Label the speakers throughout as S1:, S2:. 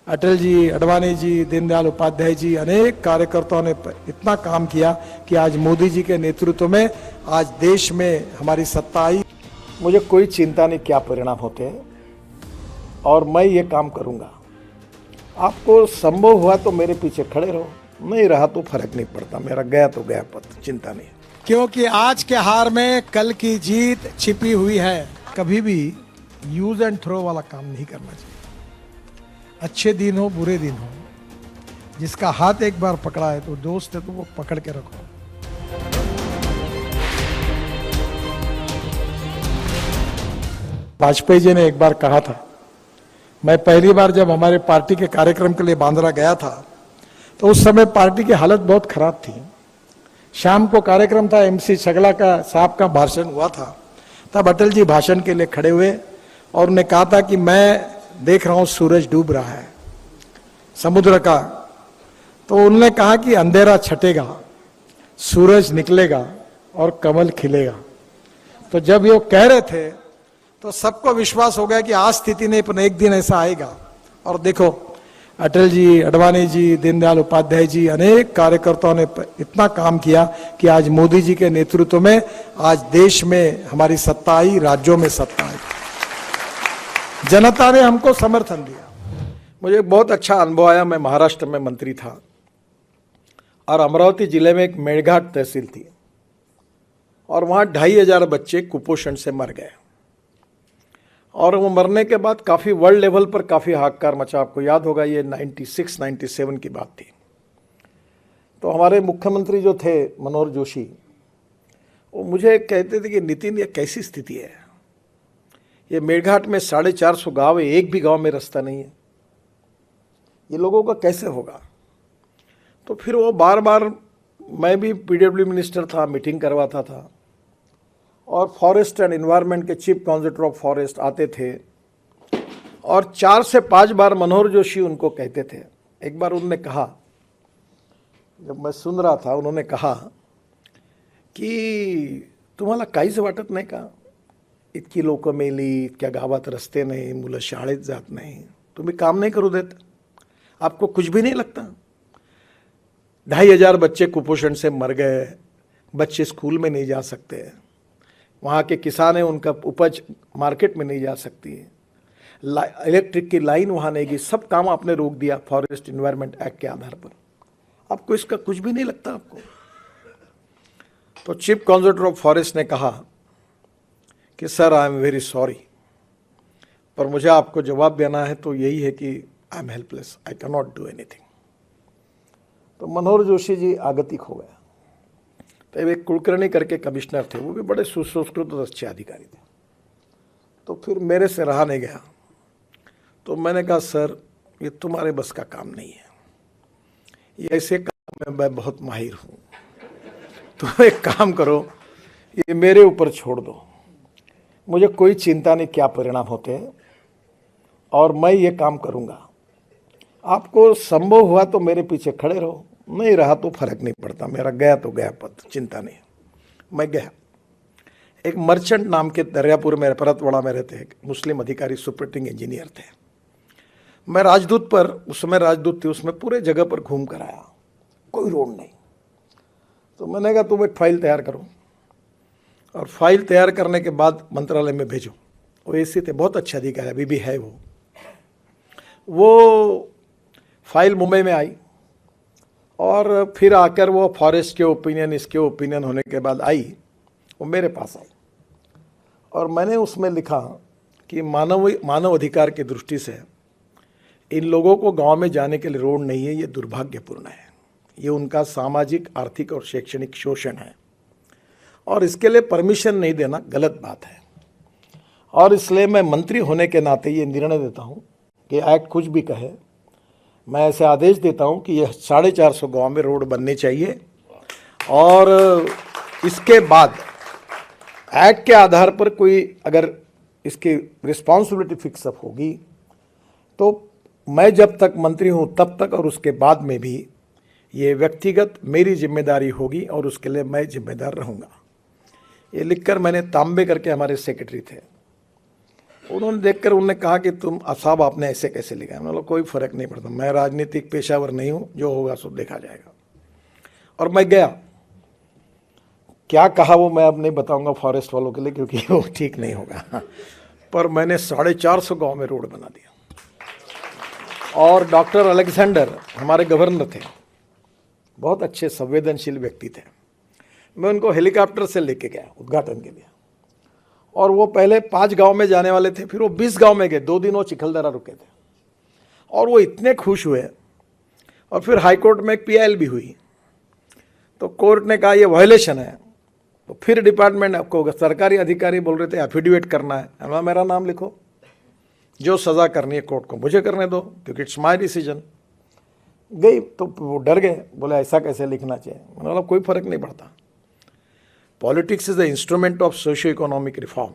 S1: अटल जी, अडवाणी जी, दीनदयाल उपाध्याय जी, अनेक कार्यकर्ताओं ने इतना काम किया कि आज मोदी जी के नेतृत्व में आज देश में हमारी सत्ता आई। मुझे कोई चिंता नहीं क्या परिणाम होते हैं और मैं ये काम करूंगा। आपको संभव हुआ तो मेरे पीछे खड़े रहो, नहीं रहा तो फर्क नहीं पड़ता, मेरा गया तो गया पद, चिंता नहीं। क्योंकि आज के हार में कल की जीत छिपी हुई है। कभी भी यूज एंड थ्रो वाला काम नहीं करना चाहिए। अच्छे दिन हो बुरे दिन हो, जिसका हाथ एक बार पकड़ा है तो दोस्त है तो वो पकड़ के रखो। वाजपेयी जी ने एक बार कहा था, मैं पहली बार जब हमारे पार्टी के कार्यक्रम के लिए बांद्रा गया था तो उस समय पार्टी की हालत बहुत खराब थी। शाम को कार्यक्रम था, MC छगला का साहब का भाषण हुआ था। तब अटल जी भाषण के लिए खड़े हुए और उन्होंने कहा था कि मैं देख रहा हूं सूरज डूब रहा है समुद्र का। तो उन्होंने कहा कि अंधेरा छटेगा, सूरज निकलेगा और कमल खिलेगा। तो जब ये कह रहे थे तो सबको विश्वास हो गया कि आज स्थिति नहीं पर एक दिन ऐसा आएगा। और देखो, अटल जी, अडवाणी जी, दीनदयाल उपाध्याय जी, अनेक कार्यकर्ताओं ने इतना काम किया कि आज मोदी जी के नेतृत्व में आज देश में हमारी सत्ता आई, राज्यों में सत्ता आई। जनता ने हमको समर्थन दिया। मुझे बहुत अच्छा अनुभव आया। मैं महाराष्ट्र में मंत्री था और अमरावती जिले में एक मेड़घाट तहसील थी और वहाँ 2500 बच्चे कुपोषण से मर गए। और वो मरने के बाद काफ़ी वर्ल्ड लेवल पर काफ़ी हाहाकार मचा। आपको याद होगा, ये 96-97 की बात थी। तो हमारे मुख्यमंत्री जो थे मनोहर जोशी, वो मुझे कहते थे कि नितिन, ये कैसी स्थिति है, ये मेड़घाट में 450 गांव है, एक भी गांव में रास्ता नहीं है, ये लोगों का कैसे होगा। तो फिर वो बार बार, मैं भी PWD मिनिस्टर था, मीटिंग करवाता था और फॉरेस्ट एंड एनवायरनमेंट के चीफ कॉन्जर्वेटर ऑफ फॉरेस्ट आते थे और 4 से 5 बार मनोहर जोशी उनको कहते थे। एक बार उन्होंने कहा, जब मैं सुन रहा था, उन्होंने कहा की तुम्हाला काहीच वाटत नाही का, इतकी लोक मेली, इतक्या गावात रस्ते नाही, मुलं शाळेत जात नाही, तुम्ही काम नहीं करू देत, आपको कुछ भी नहीं लगता। 2500 बच्चे कुपोषण से मर गए, बच्चे स्कूल में नहीं जा सकते, वहाँ के किसान हैं, उनका उपज मार्केट में नहीं जा सकती है, इलेक्ट्रिक की लाइन वहाँ नहीं गई, सब काम आपने रोक दिया फॉरेस्ट एनवायरनमेंट एक्ट के आधार पर। आपको इसका कुछ भी नहीं लगता आपको। तो चीफ कॉन्जर्वेटर ऑफ फॉरेस्ट ने कहा कि sir, I am very sorry, पर मुझे आपको जवाब देना है तो यही है कि I am helpless, I can not do anything. तो मनोहर जोशी जी आगतिक हो गया। तो एक कुलकर्णी करके कमिश्नर थे, वो भी बड़े सुसंस्कृत और अच्छे अधिकारी थे। तो फिर मेरे से रहा नहीं गया, तो मैंने कहा, सर, ये तुम्हारे बस का काम नहीं है, ये ऐसे काम में मैं बहुत माहिर हूँ, तो एक काम करो, ये मेरे ऊपर छोड़ दो, मुझे कोई चिंता नहीं क्या परिणाम होते हैं और मैं ये काम करूँगा। आपको संभव हुआ तो मेरे पीछे खड़े रहो, नहीं रहा तो फर्क नहीं पड़ता, मेरा गया तो गया पद, चिंता नहीं। मैं गया। एक मर्चेंट नाम के दरियापुर में, परतवाड़ा में रहते हैं, मुस्लिम अधिकारी, सुपरिटेंडिंग इंजीनियर थे। मैं राजदूत पर, उस समय राजदूत थी, उसमें पूरे जगह पर घूम कर आया, कोई रोड नहीं। तो मैंने कहा, तुम एक फाइल तैयार करो और फाइल तैयार करने के बाद मंत्रालय में भेजो। वो ऐसे थे, बहुत अच्छे अधिकारी, अभी भी है वो फाइल मुंबई में आई और फिर आकर वो फॉरेस्ट के ओपिनियन, इसके ओपिनियन होने के बाद आई, वो मेरे पास आई और मैंने उसमें लिखा कि मानव अधिकार की दृष्टि से इन लोगों को गांव में जाने के लिए रोड नहीं है, ये दुर्भाग्यपूर्ण है, ये उनका सामाजिक, आर्थिक और शैक्षणिक शोषण है और इसके लिए परमिशन नहीं देना गलत बात है। और इसलिए मैं मंत्री होने के नाते ये निर्णय देता हूँ कि एक्ट कुछ भी कहे, मैं ऐसे आदेश देता हूं कि यह 450 गांव में रोड बनने चाहिए और इसके बाद एक्ट के आधार पर कोई अगर इसकी रिस्पॉन्सिबिलिटी फिक्सअप होगी तो मैं जब तक मंत्री हूं तब तक और उसके बाद में भी ये व्यक्तिगत मेरी जिम्मेदारी होगी और उसके लिए मैं जिम्मेदार रहूँगा। ये लिखकर मैंने तांबे करके, हमारे सेक्रेटरी थे, उन्होंने देखकर उन्होंने कहा कि तुम साहब आपने ऐसे कैसे लिखा है। मैंने बोला कोई फर्क नहीं पड़ता, मैं राजनीतिक पेशावर नहीं हूं, जो होगा सो देखा जाएगा। और मैं गया, क्या कहा वो मैं अब नहीं बताऊंगा फॉरेस्ट वालों के लिए, क्योंकि वो ठीक नहीं होगा। पर मैंने 450 गांव में रोड बना दिया। और डॉक्टर अलेक्जेंडर हमारे गवर्नर थे, बहुत अच्छे संवेदनशील व्यक्ति थे। मैं उनको हेलीकॉप्टर से लेके गया उद्घाटन के लिए, और वो पहले 5 गांव में जाने वाले थे, फिर वो 20 गांव में गए। 2 दिन वो चिखलदरा रुके थे, और वो इतने खुश हुए। और फिर हाईकोर्ट में एक PIL भी हुई, तो कोर्ट ने कहा ये वायलेशन है। तो फिर डिपार्टमेंट आपको सरकारी अधिकारी बोल रहे थे एफिडेविट करना है। मेरा नाम लिखो, जो सज़ा करनी है कोर्ट को मुझे करने दो, क्योंकि इट्स माई डिसीजन। गई तो वो डर गए, बोले ऐसा कैसे लिखना चाहिए। मैंने बोला कोई फर्क नहीं पड़ता, politics is the instrument of socio economic reform.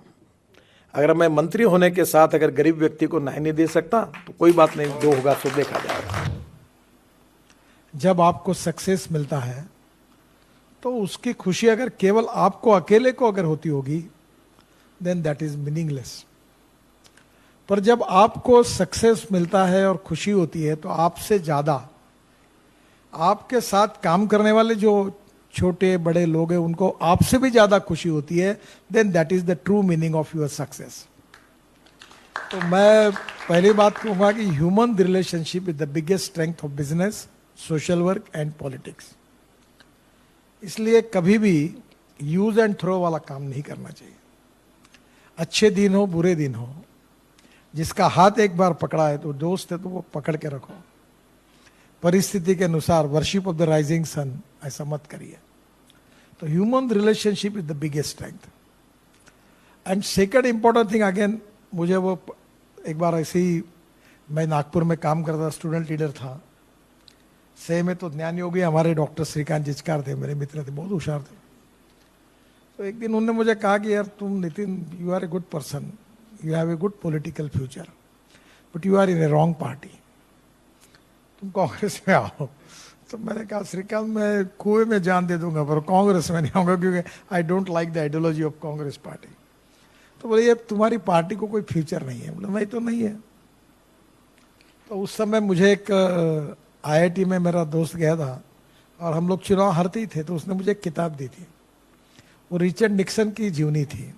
S1: अगर मैं मंत्री होने के साथ अगर गरीब व्यक्ति को न्याय नहीं दे सकता तो कोई बात नहीं, जो होगा सो देखा जाएगा।
S2: जब आपको सक्सेस मिलता है तो उसकी खुशी अगर केवल आपको अकेले को अगर होती होगी, देन दैट इज मीनिंगलेस। पर जब आपको सक्सेस मिलता है और खुशी होती है, तो आपसे ज्यादा आपके साथ काम करने वाले जो छोटे बड़े लोग हैं, उनको आपसे भी ज्यादा खुशी होती है, then that is the true meaning of your success. तो मैं पहली बात कहूंगा कि human relationship is the biggest strength of business, social work and politics. इसलिए कभी भी यूज एंड थ्रो वाला काम नहीं करना चाहिए। अच्छे दिन हो बुरे दिन हो, जिसका हाथ एक बार पकड़ा है तो दोस्त है तो वो पकड़ के रखो। परिस्थिति के अनुसार worship of the rising sun ऐसा मत करिए। तो human relationship is the biggest strength. And second important thing again, मुझे वो एक बार ऐसे ही, मैं नागपुर में काम करता, स्टूडेंट लीडर था। से में तो ज्ञान योगी हमारे डॉक्टर श्रीकांत जिचकार थे, मेरे मित्र थे, बहुत होशियार थे। तो एक दिन उन्होंने मुझे कहा कि यार तुम Nitin, you are a good person, you have a good political future, but you are in a wrong party, तुम कांग्रेस में आओ। तो मैंने कहा श्रीकांत मैं कुएं में जान दे दूंगा पर कांग्रेस में नहीं आऊंगा, क्योंकि I don't like the ideology of Congress party. तो बोले ये तुम्हारी पार्टी को कोई फ्यूचर नहीं है। बोले नहीं तो नहीं है। तो उस समय मुझे एक IIT में मेरा दोस्त गया था, और हम लोग चुनाव हारते ही थे, तो उसने मुझे एक किताब दी थी। वो रिचर्ड निक्सन की जीवनी थी,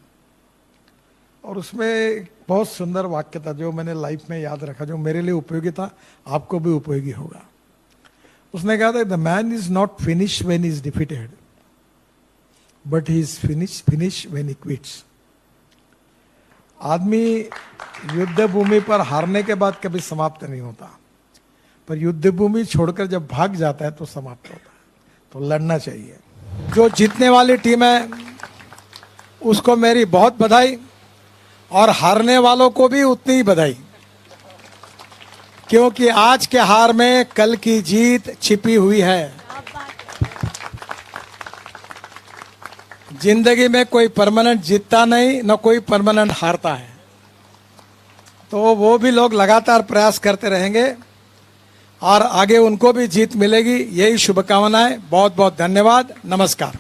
S2: और उसमें एक बहुत सुंदर वाक्य था जो मैंने लाइफ में याद रखा, जो मेरे लिए उपयोगी था, आपको भी उपयोगी होगा। उसने कहा था, the man is not finish when is defeated, but he is finish when he quits. आदमी युद्ध भूमि पर हारने के बाद कभी समाप्त नहीं होता, पर युद्ध भूमि छोड़कर जब भाग जाता है तो समाप्त होता है। तो लड़ना चाहिए। जो जीतने वाली टीम है उसको मेरी बहुत बधाई, और हारने वालों को भी उतनी ही बधाई, क्योंकि आज के हार में कल की जीत छिपी हुई है। जिंदगी में कोई परमानेंट जीतता नहीं, न कोई परमानेंट हारता है। तो वो भी लोग लगातार प्रयास करते रहेंगे, और आगे उनको भी जीत मिलेगी। यही शुभकामनाएं। बहुत बहुत धन्यवाद। नमस्कार।